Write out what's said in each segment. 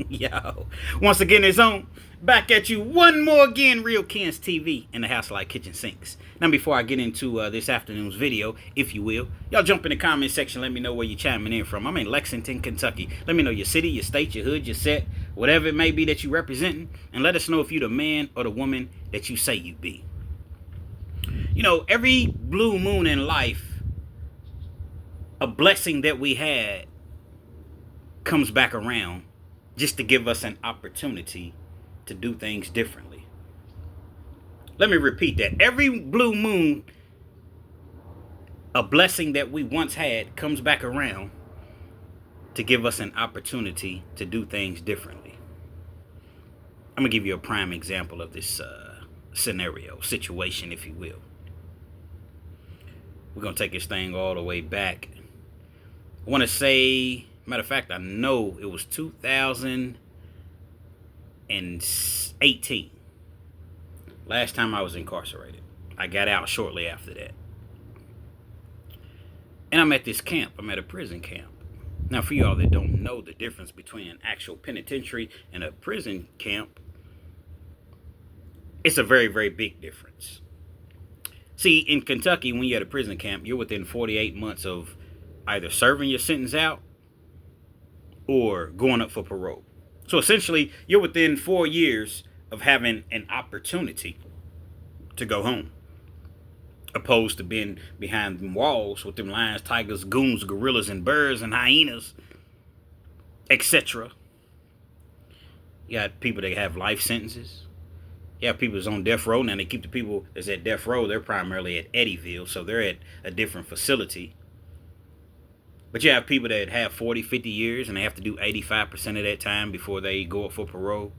Yo, once again, it's on. Back at you one more again, Real Ken's TV in the house like kitchen sinks. Now, before I get into this afternoon's video, if you will, y'all jump in the comment section. Let me know where you're chiming in from. I'm in Lexington, Kentucky. Let me know your city, your state, your hood, your set, whatever it may be that you're representing, and let us know if you're the man or the woman that you say you be. You know, every blue moon in life, a blessing that we had comes back around just to give us an opportunity to do things differently. Let me repeat that. Every blue moon, a blessing that we once had comes back around to give us an opportunity to do things differently. I'm going to give you a prime example of this scenario, situation, if you will. We're going to take this thing all the way back. I want to say, matter of fact, I know it was 2018. Last time I was incarcerated. I got out shortly after that. And I'm at this camp. I'm at a prison camp. Now, for y'all that don't know the difference between an actual penitentiary and a prison camp, it's a very, very big difference. See, in Kentucky, when you're at a prison camp, you're within 48 months of either serving your sentence out or going up for parole. So essentially, you're within 4 years of having an opportunity to go home, opposed to being behind them walls with them lions, tigers, goons, gorillas, and birds and hyenas, etc. You got people that have life sentences. You have people that's on death row. Now, they keep the people that's at death row, they're primarily at Eddyville, so they're at a different facility. But you have people that have 40, 50 years, and they have to do 85% of that time before they go up for parole.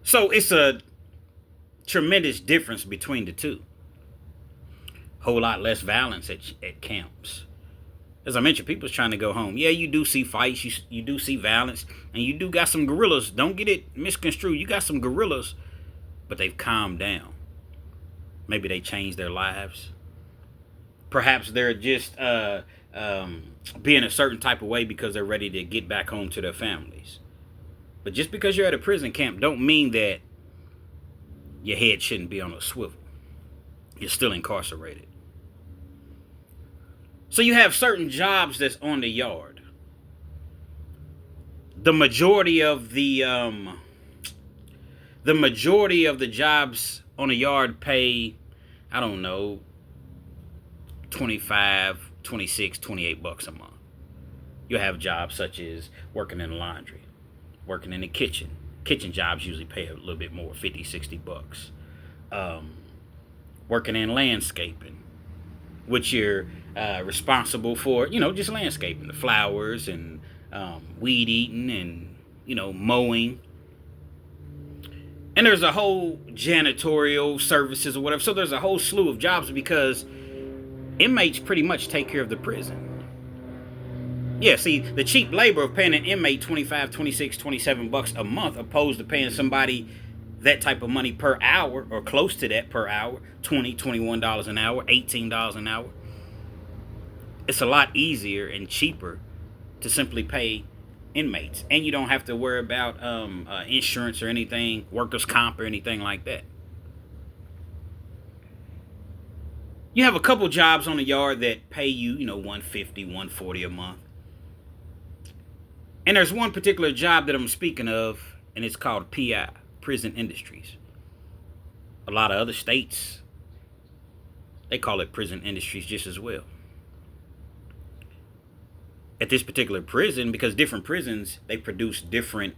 So it's a tremendous difference between the two. Whole lot less violence at camps. As I mentioned, people's trying to go home. Yeah, you do see fights, you do see violence, and you do got some guerrillas. Don't get it misconstrued. You got some guerrillas, but they've calmed down. Maybe they changed their lives. Perhaps they're just being a certain type of way because they're ready to get back home to their families. But just because you're at a prison camp don't mean that your head shouldn't be on a swivel. You're still incarcerated. So you have certain jobs that's on the yard. The majority of the jobs on the yard pay, I don't know, 25, 26, 28 bucks a month. You have jobs such as working in the laundry, working in the kitchen. Kitchen jobs usually pay a little bit more, 50, 60 bucks. Working in landscaping, which you're responsible for, just landscaping, the flowers and weed eating and, mowing. And there's a whole janitorial services or whatever. So there's a whole slew of jobs because inmates pretty much take care of the prison. Yeah, see, the cheap labor of paying an inmate 25, 26, 27 bucks a month opposed to paying somebody that type of money per hour or close to that per hour, $20, $21 an hour, $18 an hour. It's a lot easier and cheaper to simply pay inmates. And you don't have to worry about insurance or anything, workers' comp or anything like that. You have a couple jobs on the yard that pay you, $150, $140 a month. And there's one particular job that I'm speaking of, and it's called PREA, Prison Industries. A lot of other states, they call it prison industries just as well. At this particular prison, because different prisons, they produce different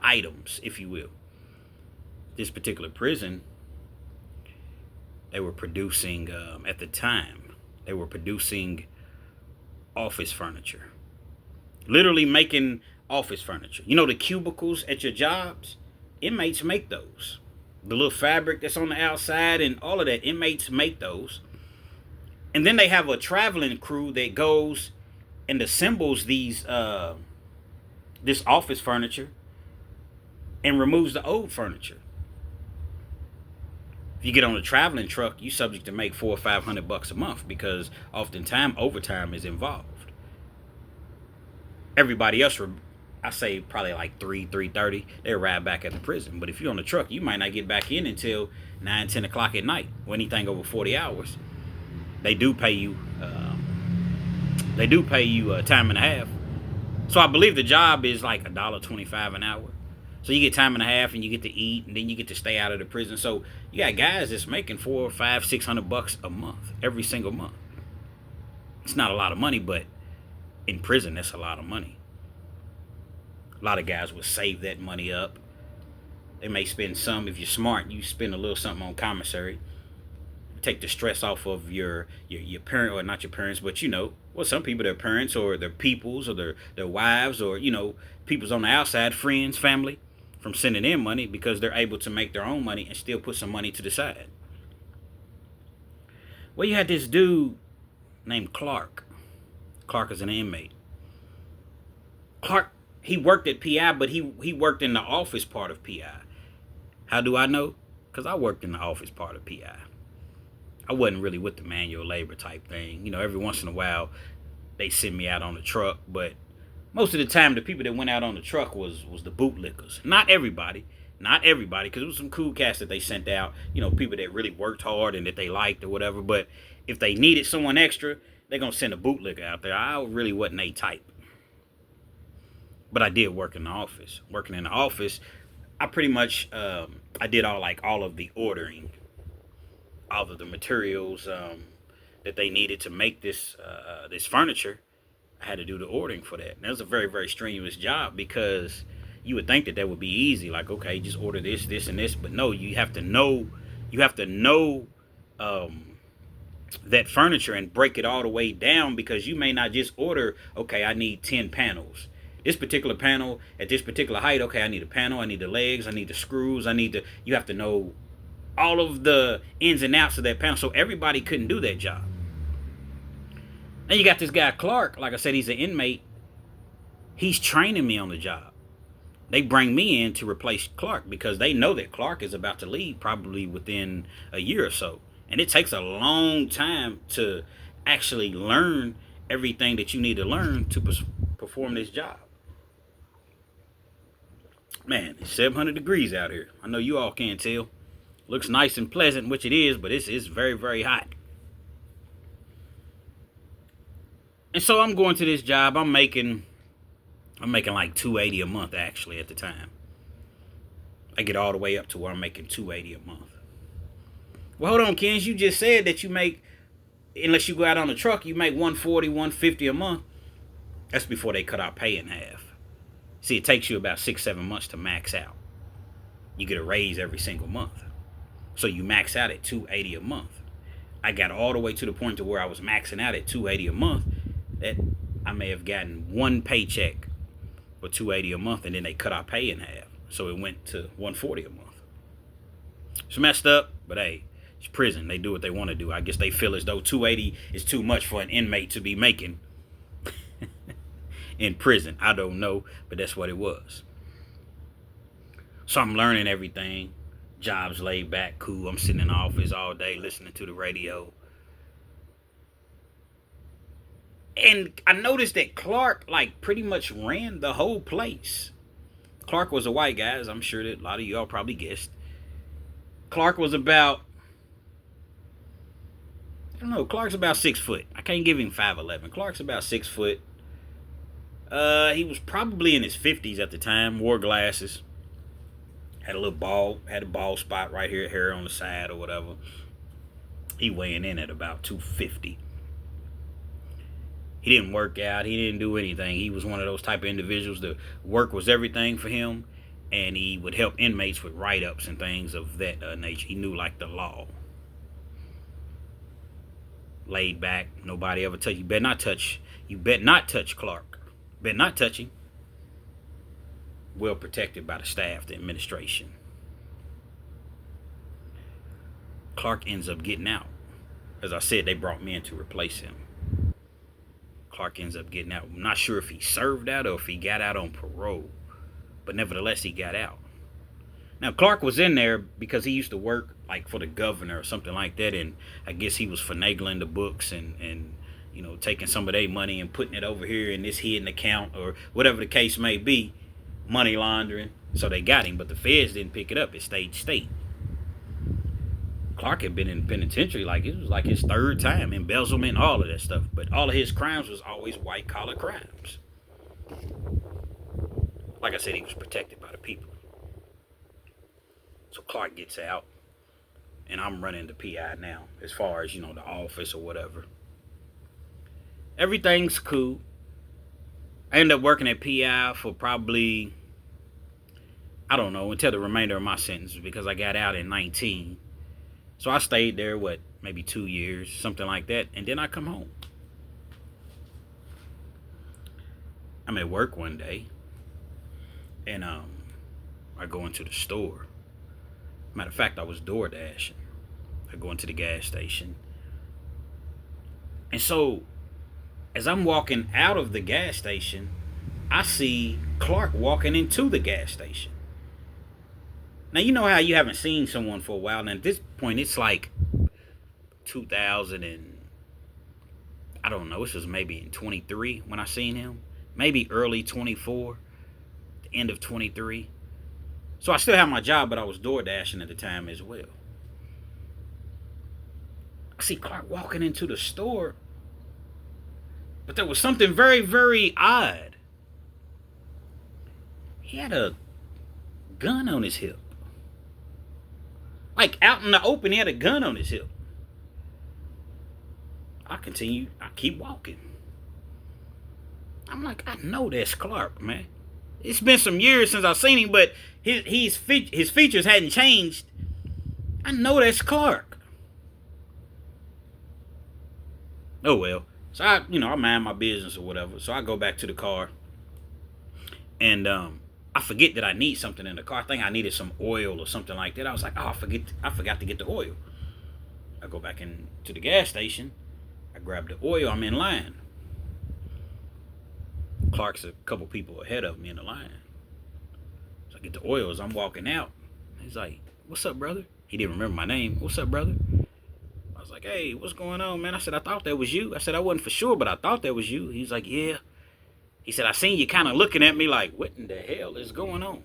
items, if you will. This particular prison, they were producing, at the time, they were producing office furniture. Literally making office furniture. You know the cubicles at your jobs? Inmates make those. The little fabric that's on the outside and all of that, inmates make those. And then they have a traveling crew that goes and assembles this office furniture and removes the old furniture. If you get on a traveling truck, you're subject to make $400 or $500 a month because oftentimes overtime is involved. Everybody else I say probably like 3:30, they'll ride back at the prison. But if you're on the truck, you might not get back in until 9, 10 o'clock at night. Or anything over 40 hours, they do pay you. Time and a half. So I believe the job is like $1.25 an hour. So you get time and a half, and you get to eat, and then you get to stay out of the prison. So you got guys that's making $400, $500, $600 a month every single month. It's not a lot of money, but in prison, that's a lot of money. A lot of guys will save that money up. They may spend some. If you're smart, you spend a little something on commissary. Take the stress off of your parent, or not your parents, but some people, their parents or their peoples or their wives, or people's on the outside, friends, family, from sending in money, because they're able to make their own money and still put some money to the side. Well, you had this dude named Clark. Clark is an inmate. Clark, he worked at PI, but he worked in the office part of PI. How do I know? Because I worked in the office part of PI. I wasn't really with the manual labor type thing. Every once in a while, they send me out on the truck, but most of the time, the people that went out on the truck was the bootlickers. Not everybody, because it was some cool cats that they sent out, people that really worked hard and that they liked or whatever. But if they needed someone extra, they're going to send a bootlicker out there. I really wasn't a type. But I did work in the office. Working in the office, I pretty much, I did all of the ordering, all of the materials that they needed to make this furniture. I had to do the ordering for that. And that was a very, very strenuous job, because you would think that would be easy. Like, okay, just order this, this, and this. But no, you have to know that furniture and break it all the way down, because you may not just order, okay, I need 10 panels. This particular panel at this particular height, okay, I need a panel, I need the legs, I need the screws, you have to know all of the ins and outs of that panel. So everybody couldn't do that job. And you got this guy, Clark. Like I said, he's an inmate. He's training me on the job. They bring me in to replace Clark, because they know that Clark is about to leave probably within a year or so. And it takes a long time to actually learn everything that you need to learn to perform this job. Man, it's 700 degrees out here. I know you all can't tell. Looks nice and pleasant, which it is, but it's very, very hot. And so I'm going to this job. I'm making like $280 a month, actually, at the time. I get all the way up to where I'm making $280 a month. Well, hold on, Kens. You just said that you make, unless you go out on the truck, you make $140, $150 a month. That's before they cut our pay in half. See, it takes you about 6-7 months to max out. You get a raise every single month. So you max out at $280 a month. I got all the way to the point to where I was maxing out at $280 a month, that I may have gotten one paycheck for $280 a month, and then they cut our pay in half. So it went to $140 a month. It's messed up, but hey, it's prison. They do what they want to do. I guess they feel as though $280 is too much for an inmate to be making in prison. I don't know, but that's what it was. So I'm learning everything. Job's laid back, cool. I'm sitting in the office all day listening to the radio. And I noticed that Clark, pretty much ran the whole place. Clark was a white guy, as I'm sure that a lot of y'all probably guessed. Clark was about, Clark's about 6 foot. I can't give him 5'11". Clark's about 6 foot. He was probably in his 50s at the time, wore glasses. Had a bald spot right here, hair on the side or whatever. He weighing in at about 250. He didn't work out. He didn't do anything. He was one of those type of individuals that work was everything for him, and he would help inmates with write-ups and things of that nature. He knew the law. Laid back. Nobody ever touch. You better not touch. You better not touch Clark. Better not touch him. Well protected by the staff, the administration. Clark ends up getting out. As I said, they brought me in to replace him. Clark ends up getting out. I'm not sure if he served out or if he got out on parole. But nevertheless, he got out. Now, Clark was in there because he used to work for the governor or something like that. And I guess he was finagling the books and taking some of their money and putting it over here in this hidden account or whatever the case may be. money laundering. So they got him, but the feds didn't pick it up. It stayed state. Clark had been in the penitentiary like it was like his third time, embezzlement, all of that stuff. But all of his crimes was always white collar crimes. Like I said, he was protected by the people. So Clark gets out, and I'm running the PI now, as far as, the office or whatever. Everything's cool. I ended up working at PI for probably, I don't know, until the remainder of my sentence, because I got out in 19. So I stayed there, maybe 2 years, something like that, and then I come home. I'm at work one day, and I go into the store. Matter of fact, I was door dashing. I go into the gas station. And so, as I'm walking out of the gas station, I see Clark walking into the gas station. Now, you know how you haven't seen someone for a while, and at this point, it's like 2000 and, I don't know, this was maybe in 23 when I seen him. Maybe early 24, the end of 23. So I still have my job, but I was door dashing at the time as well. I see Clark walking into the store, but there was something very, very odd. He had a gun on his hip. Like out in the open, he had a gun on his hip. I keep walking. I'm like, I know that's Clark, man. It's been some years since I've seen him, but his features hadn't changed. I know that's Clark. Oh well. So I mind my business or whatever. So I go back to the car, and I forget that I need something in the car. I think I needed some oil or something like that. I was like, I forgot to get the oil. I go back into the gas station. I grab the oil. I'm in line. Clark's a couple people ahead of me in the line. So I get the oil as I'm walking out. He's like, "What's up, brother?" He didn't remember my name. "What's up, brother?" I was like, "Hey, what's going on, man?" I said, "I thought that was you." I said, "I wasn't for sure, but I thought that was you." He's like, "Yeah." He said, "I seen you kind of looking at me like, what in the hell is going on?"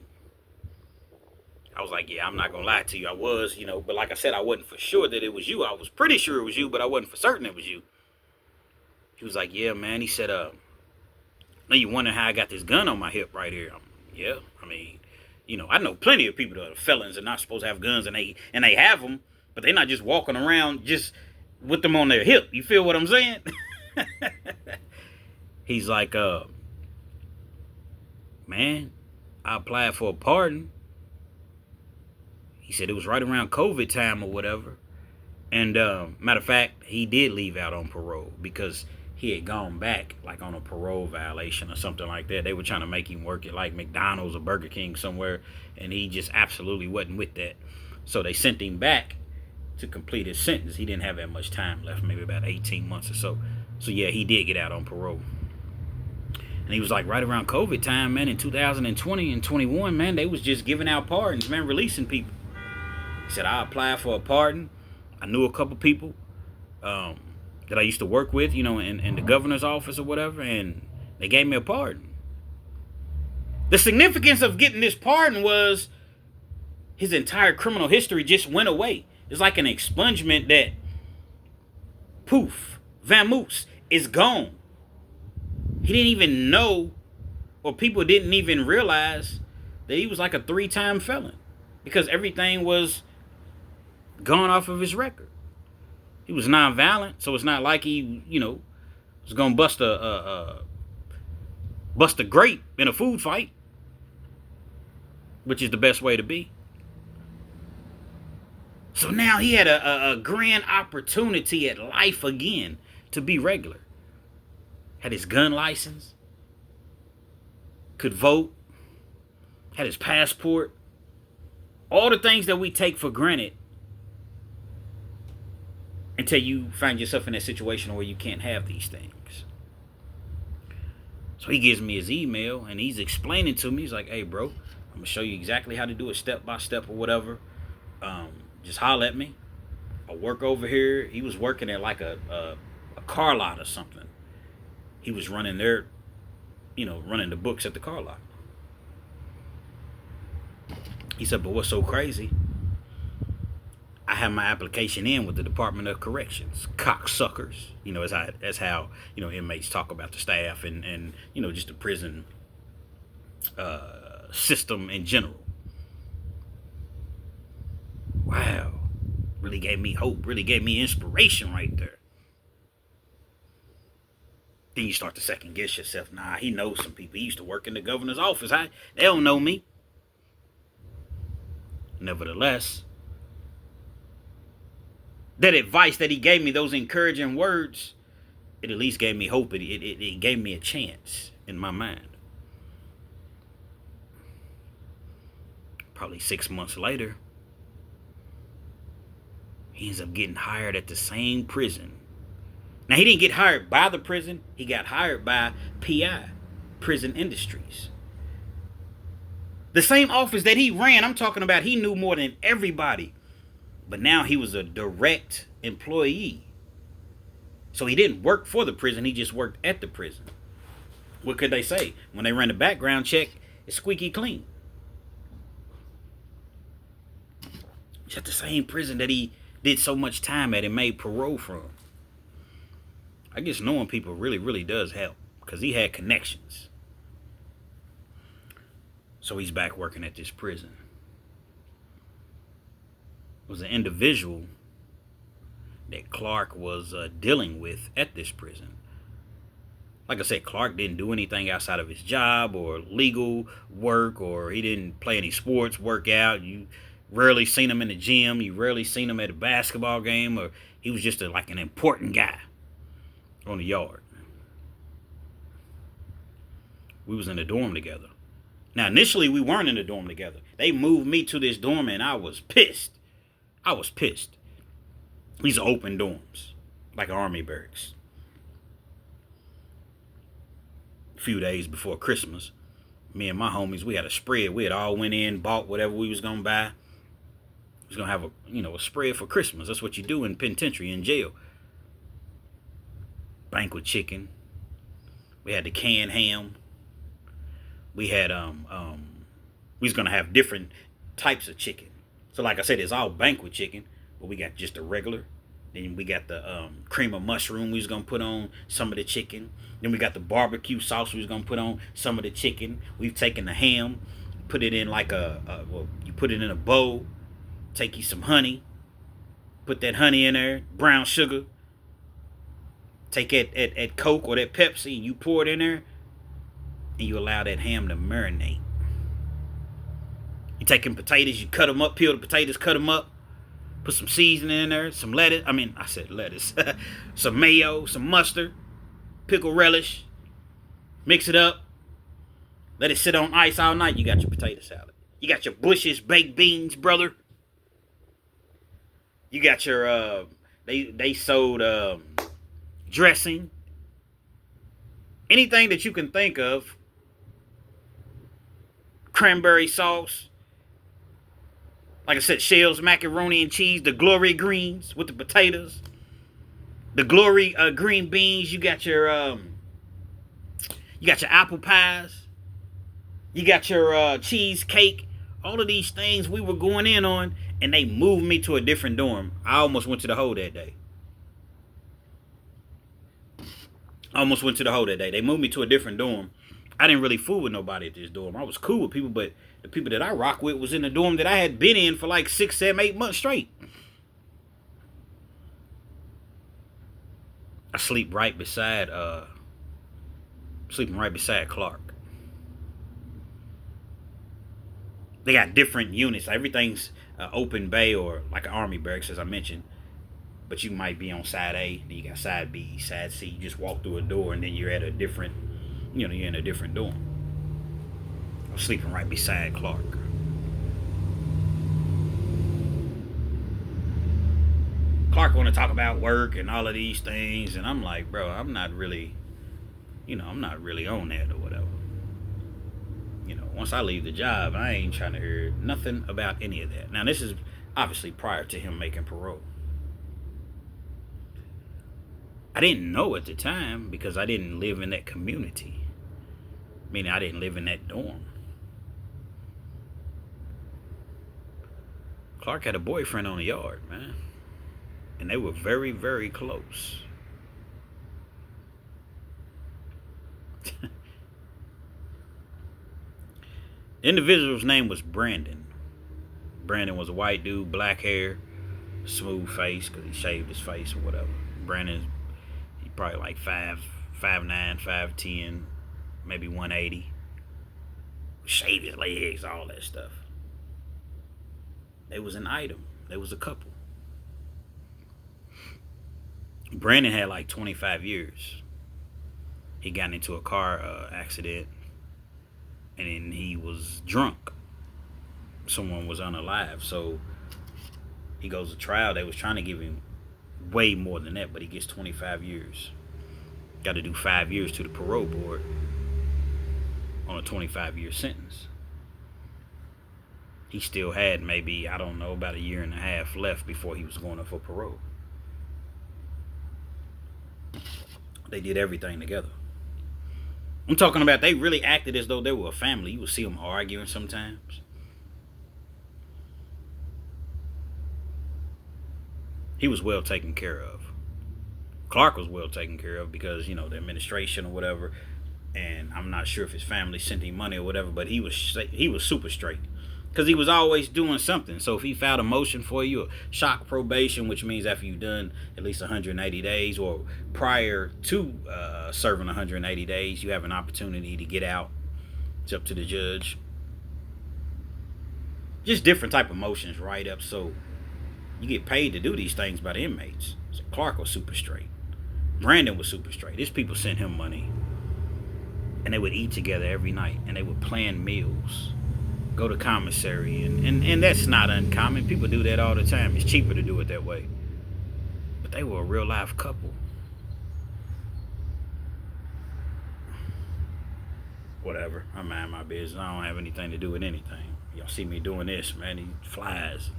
I was like, "Yeah, I'm not going to lie to you. I was, but like I said, I wasn't for sure that it was you. I was pretty sure it was you, but I wasn't for certain it was you." He was like, "Yeah, man." He said, "Now you wonder how I got this gun on my hip right here." Yeah, I mean, I know plenty of people that are felons and not supposed to have guns, and they have them, but they're not just walking around just with them on their hip. You feel what I'm saying? He's like, "Man, I applied for a pardon." He said it was right around COVID time or whatever. And matter of fact, he did leave out on parole because he had gone back like on a parole violation or something like that. They were trying to make him work at like McDonald's or Burger King somewhere, and he just absolutely wasn't with that. So they sent him back to complete his sentence. He didn't have that much time left, maybe about 18 months or so. So yeah, he did get out on parole. And he was like, right around COVID time, man, in 2020 and 21, man, they was just giving out pardons, man, releasing people. He said, "I applied for a pardon. I knew a couple people that I used to work with, in the governor's office or whatever, and they gave me a pardon." The significance of getting this pardon was his entire criminal history just went away. It's like an expungement that, poof, vamoose, is gone. He didn't even know, or people didn't even realize that he was like a 3-time felon because everything was gone off of his record. He was nonviolent, so it's not like he, was gonna bust a grape in a food fight, which is the best way to be. So now he had a grand opportunity at life again to be regular. Had his gun license, could vote, had his passport, all the things that we take for granted until you find yourself in a situation where you can't have these things. So he gives me his email and he's explaining to me, he's like, "Hey, bro, I'm going to show you exactly how to do it step by step or whatever. Just holler at me. I'll work over here." He was working at like a car lot or something. He was running running the books at the car lot. He said, but what's so crazy? I have my application in with the Department of Corrections. Cocksuckers. You know, that's how you know, inmates talk about the staff and you know, just the prison system in general. Wow. Really gave me hope. Really gave me inspiration right there. Then you start to second guess yourself. Nah, he knows some people. He used to work in the governor's office. They don't know me. Nevertheless, that advice that he gave me, those encouraging words, it at least gave me hope. It gave me a chance in my mind. Probably 6 months later, he ends up getting hired at the same prison. Now, he didn't get hired by the prison. He got hired by PI, Prison Industries. The same office that he ran, I'm talking about, he knew more than everybody. But now he was a direct employee. So he didn't work for the prison, he just worked at the prison. What could they say? When they ran the background check, it's squeaky clean. It's at the same prison that he did so much time at and made parole from. I guess knowing people really, really does help, because he had connections. So he's back working at this prison. It was an individual that Clark was dealing with at this prison. Like I said, Clark didn't do anything outside of his job or legal work, or he didn't play any sports, work out. You rarely seen him in the gym. You rarely seen him at a basketball game, or he was just like an important guy on the yard. We was in the dorm together. Now, initially, we weren't in the dorm together. They moved me to this dorm, and I was pissed. These are open dorms, like Army barracks. A few days before Christmas, me and my homies, we had a spread. We had all went in, bought whatever we was gonna buy. We was gonna have a spread for Christmas. That's what you do in penitentiary, in jail. Banquet chicken. We had the canned ham. We had we was gonna have different types of chicken. So like I said, it's all banquet chicken, but we got just the regular. Then we got the cream of mushroom we was gonna put on some of the chicken. Then we got the barbecue sauce we was gonna put on some of the chicken. We've taken the ham, put it in like you put it in a bowl, take you some honey, put that honey in there, brown sugar. Take it at Coke or that Pepsi, and you pour it in there, and you allow that ham to marinate. You taking potatoes, you cut them up, peel the potatoes, cut them up, put some seasoning in there, some lettuce. I said lettuce. Some mayo, some mustard, pickle relish. Mix it up. Let it sit on ice all night. You got your potato salad. You got your Bush's baked beans, brother. You got your they sold dressing. Anything that you can think of. Cranberry sauce. Like I said, shells, macaroni and cheese, the glory greens with the potatoes, the glory green beans. You got your apple pies. You got your cheesecake. All of these things we were going in on, and they moved me to a different dorm. I almost went to the hole that day. They moved me to a different dorm. I didn't really fool with nobody at this dorm. I was cool with people, but the people that I rock with was in the dorm that I had been in for like 6, 7, 8 months straight. I sleeping right beside Clark. They got different units. Everything's open bay or like an army barracks, as I mentioned. But you might be on side A, then you got side B, side C. You just walk through a door, and then you're at a different, you're in a different dorm. I was sleeping right beside Clark. Clark want to talk about work and all of these things, and I'm like, bro, I'm not really on that or whatever. Once I leave the job, I ain't trying to hear nothing about any of that. Now, this is obviously prior to him making parole. I didn't know at the time because I didn't live in that community. Meaning I didn't live in that dorm. Clark had a boyfriend on the yard, man. And they were very, very close. The individual's name was Brandon. Brandon was a white dude, black hair, smooth face, because he shaved his face or whatever. Brandon, he probably like 5'9", 5'10", maybe 180. Shaved his legs, all that stuff. They was an item. They was a couple. Brandon had like 25 years. He got into a car accident, and then he was drunk. Someone was unalive, so he goes to trial. They was trying to give him way more than that, but he gets 25 years. Got to do 5 years to the parole board on a 25-year sentence. He still had maybe, I don't know, about a year and a half left before he was going up for parole. They did everything together. I'm talking about they really acted as though they were a family. You would see them arguing sometimes. He was well taken care of. Clark was well taken care of because, you know, the administration or whatever, and I'm not sure if his family sent him money or whatever, but he was super straight because he was always doing something. So if he filed a motion for you, a shock probation, which means after you've done at least 180 days or prior to serving 180 days, you have an opportunity to get out. It's up to the judge. Just different type of motions, write-ups. So you get paid to do these things by the inmates. So Clark was super straight. Brandon was super straight. These people sent him money. And they would eat together every night. And they would plan meals. Go to commissary. And that's not uncommon. People do that all the time. It's cheaper to do it that way. But they were a real life couple. Whatever. I mind my business. I don't have anything to do with anything. Y'all see me doing this, man. These flies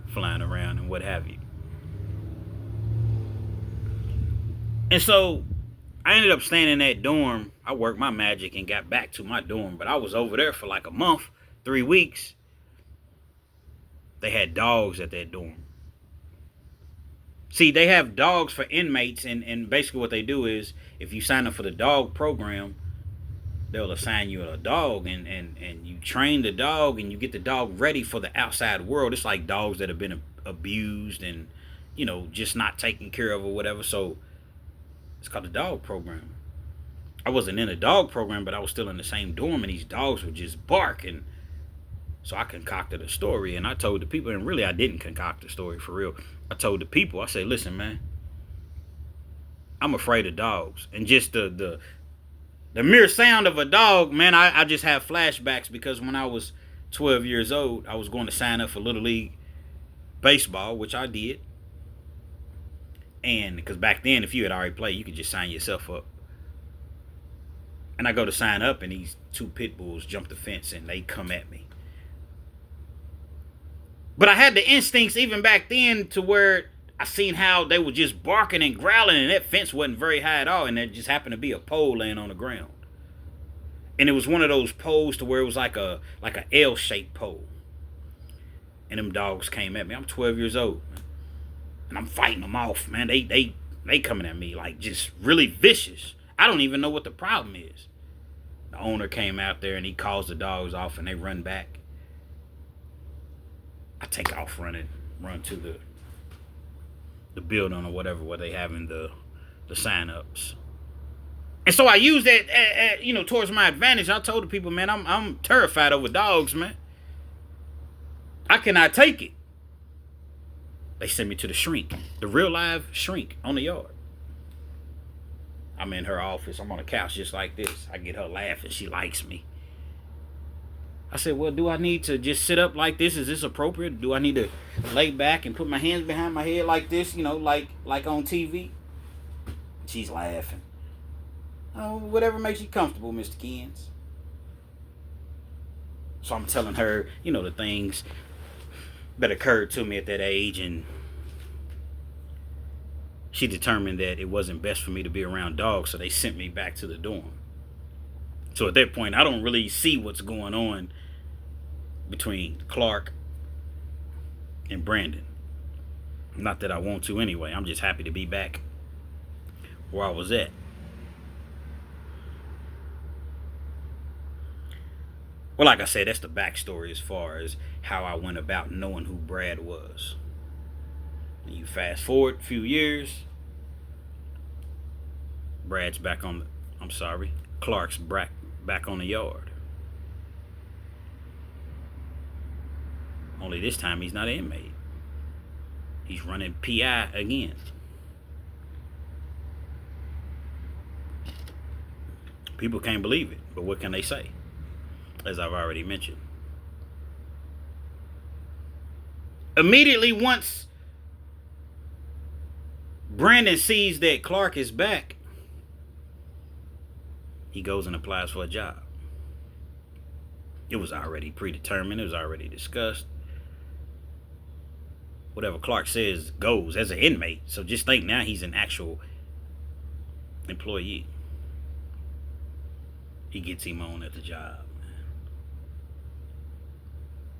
flying around and what have you. And so I ended up staying in that dorm. I worked my magic and got back to my dorm, but I was over there for like a month, 3 weeks. They had dogs at that dorm. See, they have dogs for inmates, and basically what they do is if you sign up for the dog program, they'll assign you a dog, and you train the dog, and you get the dog ready for the outside world. It's like dogs that have been abused and, you know, just not taken care of or whatever. So it's called the dog program. I wasn't in a dog program, but I was still in the same dorm, and these dogs would just bark. And so I concocted a story, and I told the people, and really I didn't concoct a story for real. I told the people, I said, listen, man, I'm afraid of dogs. And just the mere sound of a dog, man, I just have flashbacks because when I was 12 years old, I was going to sign up for Little League Baseball, which I did. And because back then, if you had already played, you could just sign yourself up. And I go to sign up, and these two pit bulls jump the fence, and they come at me. But I had the instincts even back then to where I seen how they were just barking and growling, and that fence wasn't very high at all, and there just happened to be a pole laying on the ground. And it was one of those poles to where it was like a L-shaped pole. And them dogs came at me. I'm 12 years old, man. And I'm fighting them off, man. They coming at me like just really vicious. I don't even know what the problem is. The owner came out there and he calls the dogs off and they run back. I take off running, run to the building or whatever where they having the sign-ups. And so I used that towards my advantage. I told the people, man, I'm terrified over dogs, man. I cannot take it. They sent me to the shrink, the real live shrink on the yard. I'm in her office. I'm on a couch just like this. I get her laughing. She likes me. I said, well, do I need to just sit up like this? Is this appropriate? Do I need to lay back and put my hands behind my head like this, like on TV? She's laughing. Oh, whatever makes you comfortable, Mr. Kens. So I'm telling her, the things that occurred to me at that age, and she determined that it wasn't best for me to be around dogs, so they sent me back to the dorm. So at that point, I don't really see what's going on between Clark and Brandon. Not that I want to anyway. I'm just happy to be back where I was at. Well, like I said, that's the backstory as far as how I went about knowing who Brad was. And you fast forward a few years, Brad's back on the, I'm sorry, Clark's back on the yard. Only this time he's not an inmate. He's running PI again. People can't believe it, but what can they say? As I've already mentioned. Immediately once Brandon sees that Clark is back, he goes and applies for a job. It was already predetermined. It was already discussed. Whatever Clark says goes as an inmate. So just think now he's an actual employee. He gets him on at the job.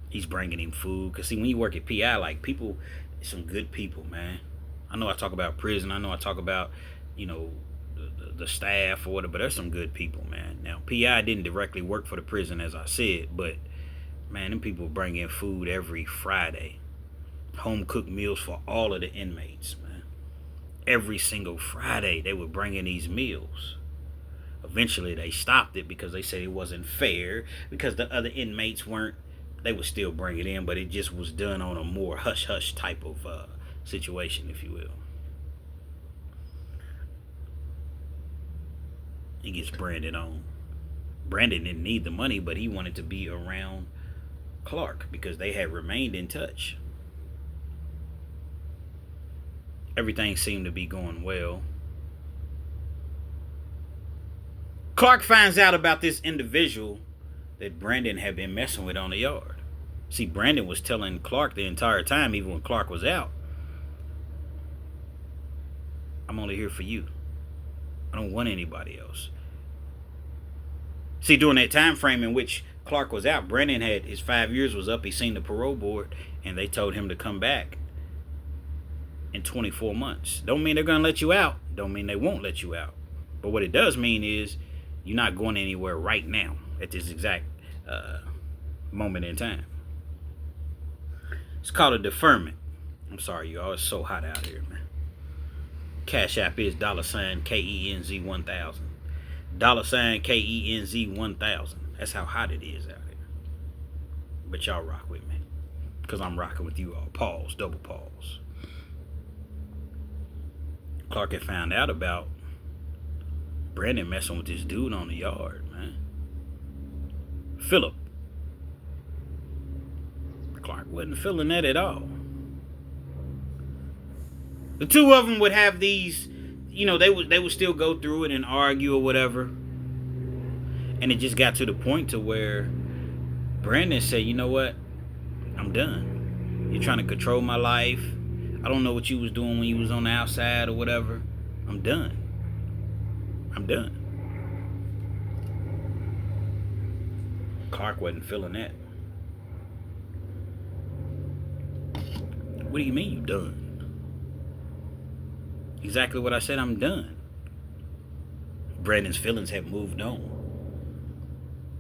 He's bringing him food. Because see, when you work at PI, like people, some good people, man. I know I talk about prison. I know I talk about, the staff or whatever, but there's some good people, man. Now, PI didn't directly work for the prison, as I said, but, man, them people bring in food every Friday. Home-cooked meals for all of the inmates, man. Every single Friday, they would bring in these meals. Eventually, they stopped it because they said it wasn't fair, because the other inmates weren't, they would still bring it in, but it just was done on a more hush-hush type of situation, if you will. He gets Brandon on. Brandon didn't need the money, but he wanted to be around Clark because they had remained in touch. Everything seemed to be going well. Clark finds out about this individual that Brandon had been messing with on the yard. See, Brandon was telling Clark the entire time, even when Clark was out, I'm only here for you. I don't want anybody else. See, during that time frame in which Clark was out, Brandon had his 5 years was up. He seen the parole board, and they told him to come back in 24 months. Don't mean they're going to let you out. Don't mean they won't let you out. But what it does mean is you're not going anywhere right now at this exact moment in time. It's called a deferment. I'm sorry, y'all. It's so hot out here, man. Cash App is $KENZ 1000. $KENZ 1000. That's how hot it is out here. But y'all rock with me, because I'm rocking with you all. Pause. Double pause. Clark had found out about Brandon messing with this dude on the yard, man. Philip. Clark wasn't feeling that at all. The two of them would have these, they would still go through it and argue or whatever. And it just got to the point to where Brandon said, you know what? I'm done. You're trying to control my life. I don't know what you was doing when you was on the outside or whatever. I'm done. I'm done. Clark wasn't feeling that. What do you mean you done? Exactly what I said, I'm done. Brandon's feelings have moved on.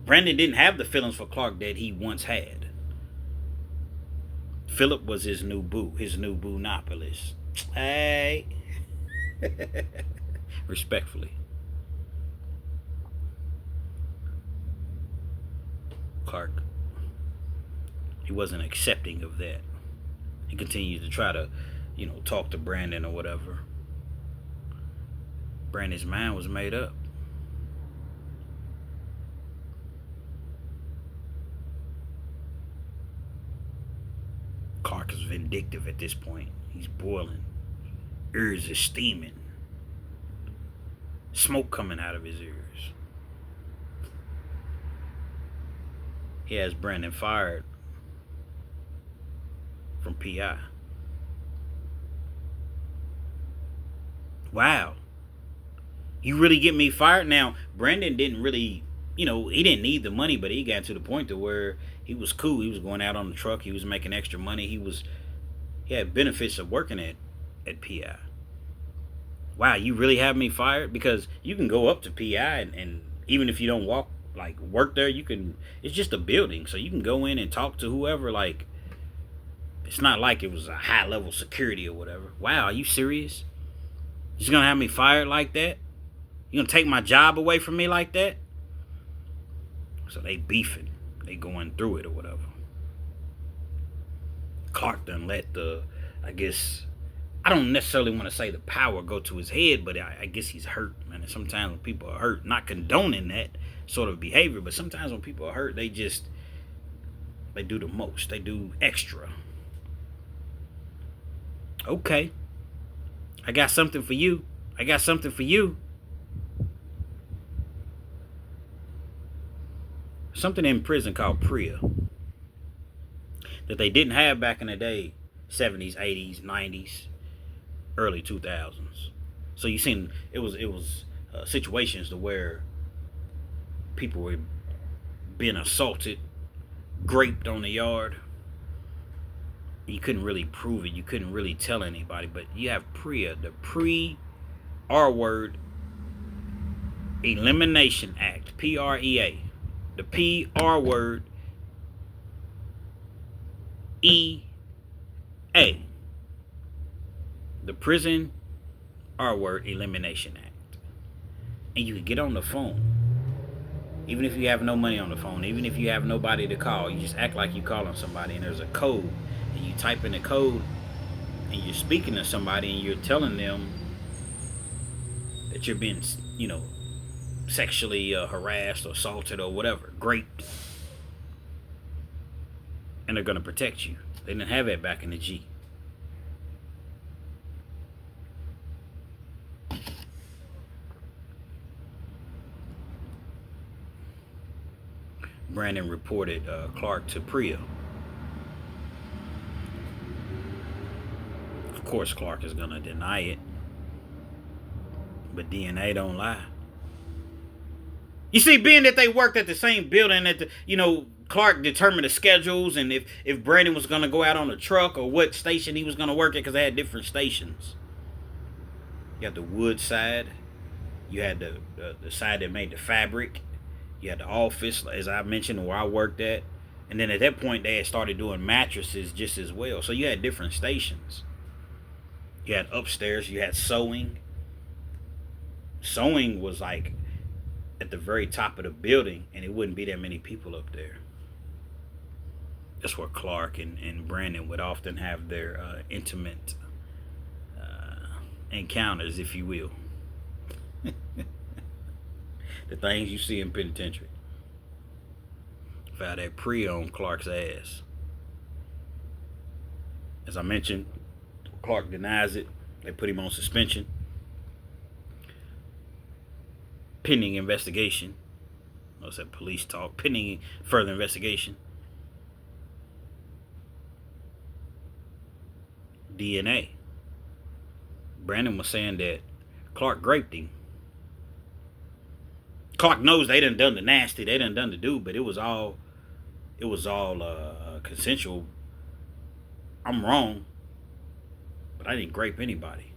Brandon didn't have the feelings for Clark that he once had. Philip was his new boo, Nopolis. Hey. Respectfully. Clark, he wasn't accepting of that. He continued to try to, talk to Brandon or whatever. Brandon's mind was made up. Clark is vindictive at this point. He's boiling. Ears are steaming. Smoke coming out of his ears. He has Brandon fired from PI. Wow. You really get me fired? Now, Brandon didn't really, he didn't need the money, but he got to the point to where he was cool. He was going out on the truck. He was making extra money. He was He had benefits of working at PI. Wow, you really have me fired? Because you can go up to PI and even if you don't work there, you can. It's just a building, so you can go in and talk to whoever. Like, it's not like it was a high level security or whatever. Wow, are you serious? You're just gonna have me fired like that? You gonna take my job away from me like that? So they beefing, they going through it or whatever. Clark done let I guess, I don't necessarily want to say the power go to his head, but I guess he's hurt, man. And sometimes when people are hurt, not condoning that sort of behavior, but sometimes when people are hurt, they do the most. They do extra. Okay. I got something for you. Something in prison called PREA that they didn't have back in the day, 70s, 80s, 90s, early 2000s. So you seen it was situations to where people were being assaulted, raped on the yard. You couldn't really prove it. You couldn't really tell anybody. But you have PREA, the Pre-R-Word Elimination Act, PREA. The P-R-Word E-A. The Prison R-Word Elimination Act. And you can get on the phone. Even if you have no money on the phone, even if you have nobody to call, you just act like you're calling somebody and there's a code. And you type in the code and you're speaking to somebody and you're telling them that you're being, sexually harassed or assaulted or whatever, raped. And they're going to protect you. They didn't have that back in the G. Brandon reported Clark to PREA. Of course, Clark is going to deny it. But DNA don't lie. You see, being that they worked at the same building, Clark determined the schedules and if Brandon was going to go out on a truck or what station he was going to work at, because they had different stations. You had the wood side. You had the side that made the fabric. You had the office, as I mentioned, where I worked at. And then at that point, they had started doing mattresses just as well. So you had different stations. You had upstairs. You had sewing. Sewing was like at the very top of the building, and it wouldn't be that many people up there. That's where Clark and Brandon would often have their intimate encounters, if you will. The things you see in penitentiary. Found that PREA on Clark's ass. As I mentioned, Clark denies it. They put him on suspension. Pending investigation. I said police talk. Pending further investigation. DNA. Brandon was saying that Clark raped him. Clark knows they done the nasty, they done the do, but it was all consensual. I'm wrong, but I didn't rape anybody.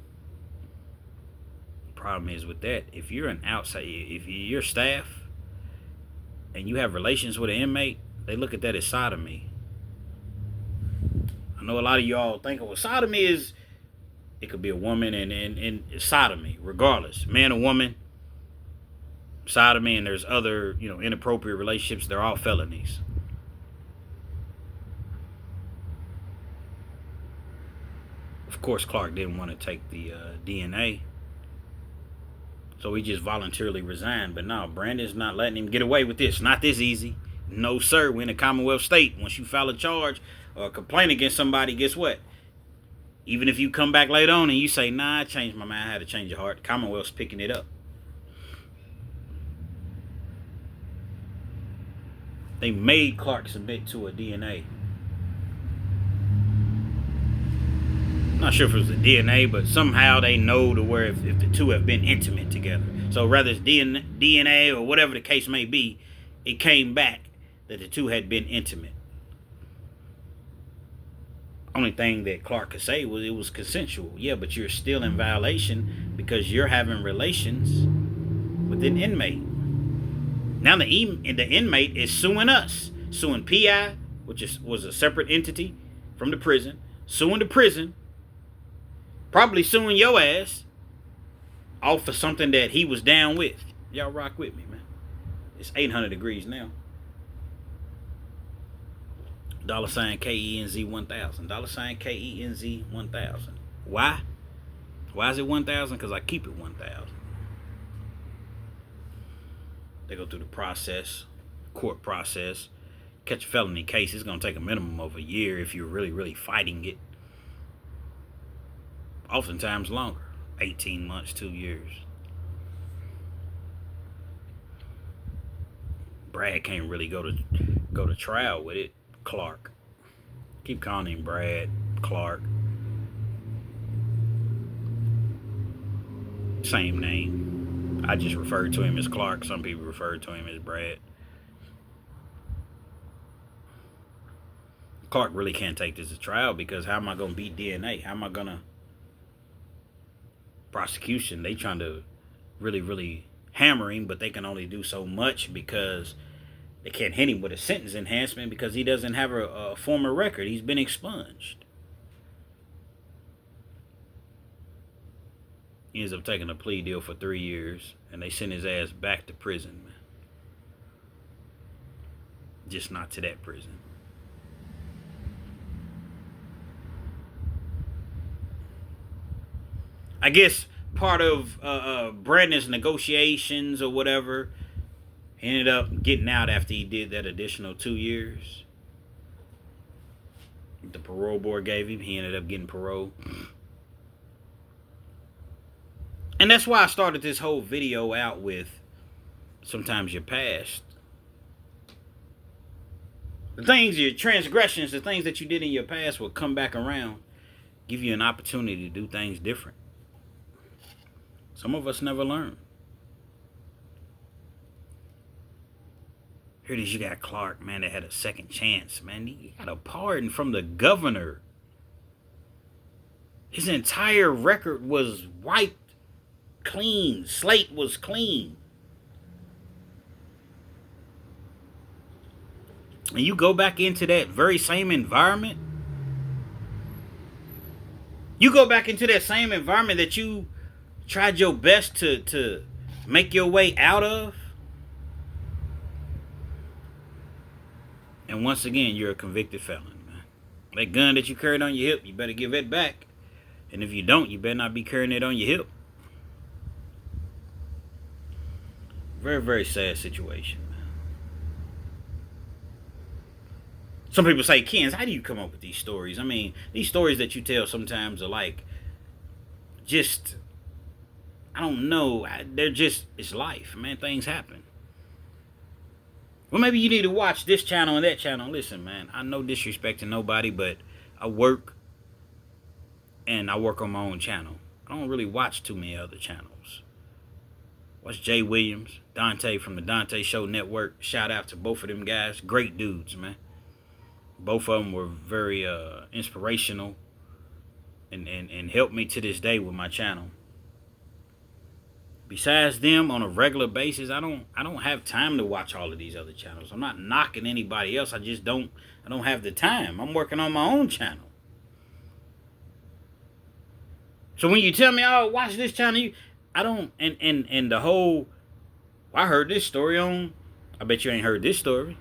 Problem is with that, if you're an outside, if you're staff and you have relations with an inmate, they look at that as sodomy. I know a lot of y'all think, well, sodomy is, it could be a woman and sodomy, regardless, man or woman. Sodomy, and there's other, inappropriate relationships. They're all felonies. Of course, Clark didn't want to take the DNA, so he just voluntarily resigned. But no, Brandon's not letting him get away with this. Not this easy. No, sir. We're in a Commonwealth state. Once you file a charge or a complaint against somebody, guess what? Even if you come back later on and you say, nah, I changed my mind, I had to change your heart, the Commonwealth's picking it up. They made Clark submit to a DNA. I'm not sure if it was a DNA, but somehow they know to where if the two have been intimate together. So whether it's DNA or whatever the case may be, it came back that the two had been intimate. Only thing that Clark could say was it was consensual. Yeah, but you're still in violation because you're having relations with an inmate. Now the inmate is suing us, suing PI, which was a separate entity from the prison, suing the prison, probably suing your ass off for something that he was down with. Y'all rock with me, man. It's 800 degrees now. $ KENZ 1000. $ KENZ 1000. Why? Why is it 1000? Because I keep it 1000. They go through the process, court process. Catch a felony case, it's going to take a minimum of a year if you're really, really fighting it. Oftentimes longer. 18 months, 2 years. Brad can't really go to trial with it. Clark. Keep calling him Brad. Clark. Same name. I just refer to him as Clark. Some people refer to him as Brad. Clark really can't take this to trial because how am I going to beat DNA? How am I going to... Prosecution, they trying to really, really hammer him, but they can only do so much because they can't hit him with a sentence enhancement because he doesn't have a former record. He's been expunged. He ends up taking a plea deal for 3 years, and they send his ass back to prison, man. Just not to that prison. I guess part of Brandon's negotiations or whatever, he ended up getting out after he did that additional 2 years. The parole board gave him. He ended up getting parole. And that's why I started this whole video out with sometimes your past. The things, your transgressions, the things that you did in your past will come back around, give you an opportunity to do things different. Some of us never learn. Here it is, you got Clark, man, that had a second chance, man. He got a pardon from the governor. His entire record was wiped clean. Slate was clean. And you go back into that very same environment. You go back into that same environment that you tried your best to make your way out of. And once again, you're a convicted felon, man. That gun that you carried on your hip, you better give it back. And if you don't, you better not be carrying it on your hip. Very, very sad situation, man. Some people say, Kens, how do you come up with these stories? I mean, these stories that you tell sometimes are like, just... I don't know. They're just, it's life, man. Things happen. Well, maybe you need to watch this channel and that channel. Listen, man, I no disrespect to nobody, but I work and I work on my own channel. I don't really watch too many other channels. Watch Jay Williams, Dante from the Dante Show Network. Shout out to both of them guys. Great dudes, man. Both of them were very inspirational and helped me to this day with my channel. Besides them, on a regular basis, I don't have time to watch all of these other channels. I'm not knocking anybody else. I don't have the time. I'm working on my own channel. So when you tell me, oh, watch this channel, I don't, and the whole, well, I heard this story on, I bet you ain't heard this story.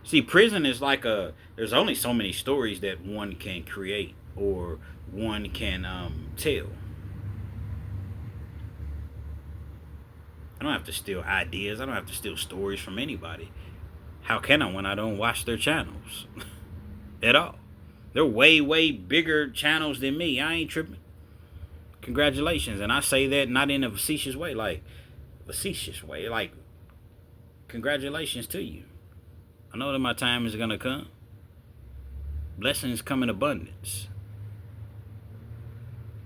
See, prison is like there's only so many stories that one can create or one can tell. I don't have to steal ideas. I don't have to steal stories from anybody. How can I when I don't watch their channels at all? They're way, way bigger channels than me. I ain't tripping. Congratulations. And I say that not in a facetious way, like congratulations to you. I know that my time is going to come. Blessings come in abundance.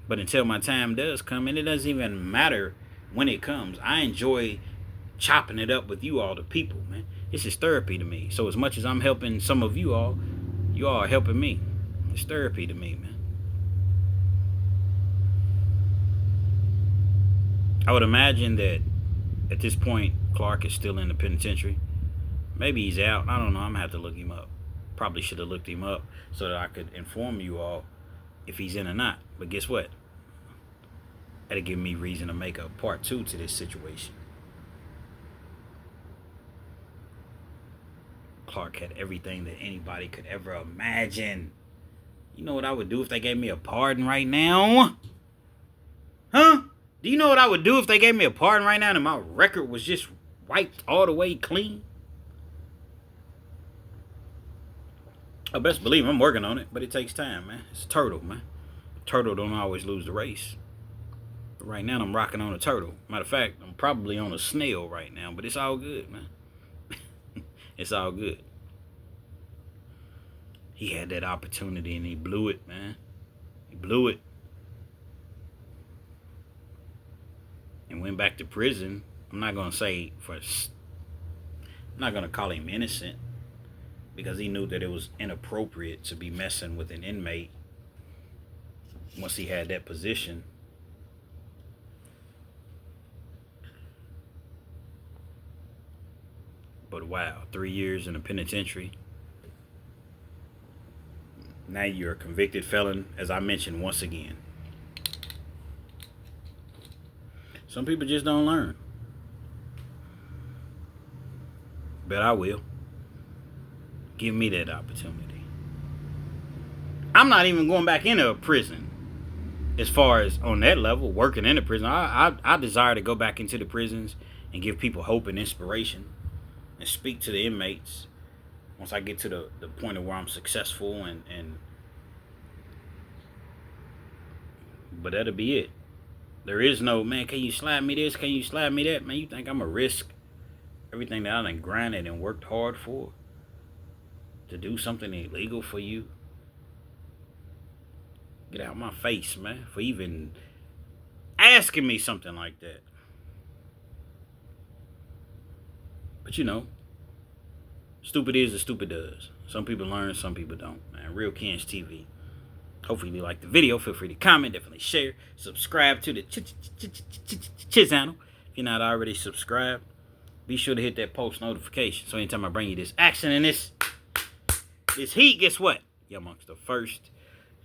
But until my time does come, and it doesn't even matter when it comes, I enjoy chopping it up with you all, the people, man. This is therapy to me. So as much as I'm helping some of you all are helping me. It's therapy to me, man. I would imagine that at this point, Clark is still in the penitentiary. Maybe he's out. I don't know. I'm going to have to look him up. Probably should have looked him up so that I could inform you all if he's in or not. But guess what? That'll give me reason to make a part 2 to this situation. Clark had everything that anybody could ever imagine. You know what I would do if they gave me a pardon right now? Huh? Do you know what I would do if they gave me a pardon right now and my record was just wiped all the way clean? I best believe I'm working on it, but it takes time, man. It's a turtle, man. Turtle don't always lose the race. But right now, I'm rocking on a turtle. Matter of fact, I'm probably on a snail right now, but it's all good, man. It's all good. He had that opportunity and he blew it, man. He blew it. And went back to prison. I'm not going to call him innocent, because he knew that it was inappropriate to be messing with an inmate once he had that position. But wow, 3 years in the penitentiary. Now you're a convicted felon, as I mentioned once again. Some people just don't learn. But I will. Give me that opportunity. I'm not even going back into a prison as far as on that level, working in a prison. I desire to go back into the prisons and give people hope and inspiration and speak to the inmates once I get to the point of where I'm successful and but that'll be it. There is no, man, can you slide me this? Can you slide me that? Man, you think I'm a risk everything that I done grinded and worked hard for to do something illegal for you? Get out my face, man, for even asking me something like that. But you know, stupid is as stupid does. Some people learn, some people don't, man. Real Kens TV. Hopefully you like the video. Feel free to comment, definitely share, subscribe to the channel. If you're not already subscribed, be sure to hit that post notification. So anytime I bring you this action and this heat, guess what? You're amongst the first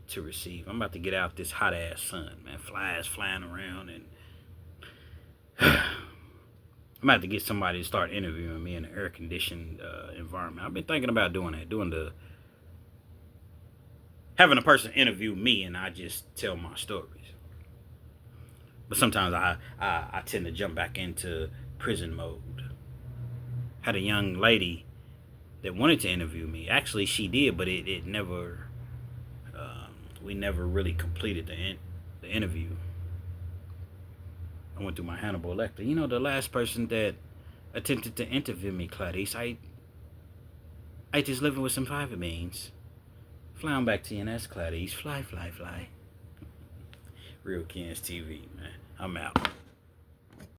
to receive. I'm about to get out this hot ass sun, man. Flies flying around, and I'm about to get somebody to start interviewing me in an air conditioned environment. I've been thinking about doing that, having a person interview me and I just tell my stories. But sometimes I tend to jump back into prison mode. Had a young lady that wanted to interview me. Actually, she did, but it never. We never really completed the interview. I went through my Hannibal Lecter. You know, the last person that attempted to interview me, Clarice, I just living with some fava beans. Fly on back to TNS, Clarice. Fly, fly, fly. Real Kens TV, man. I'm out.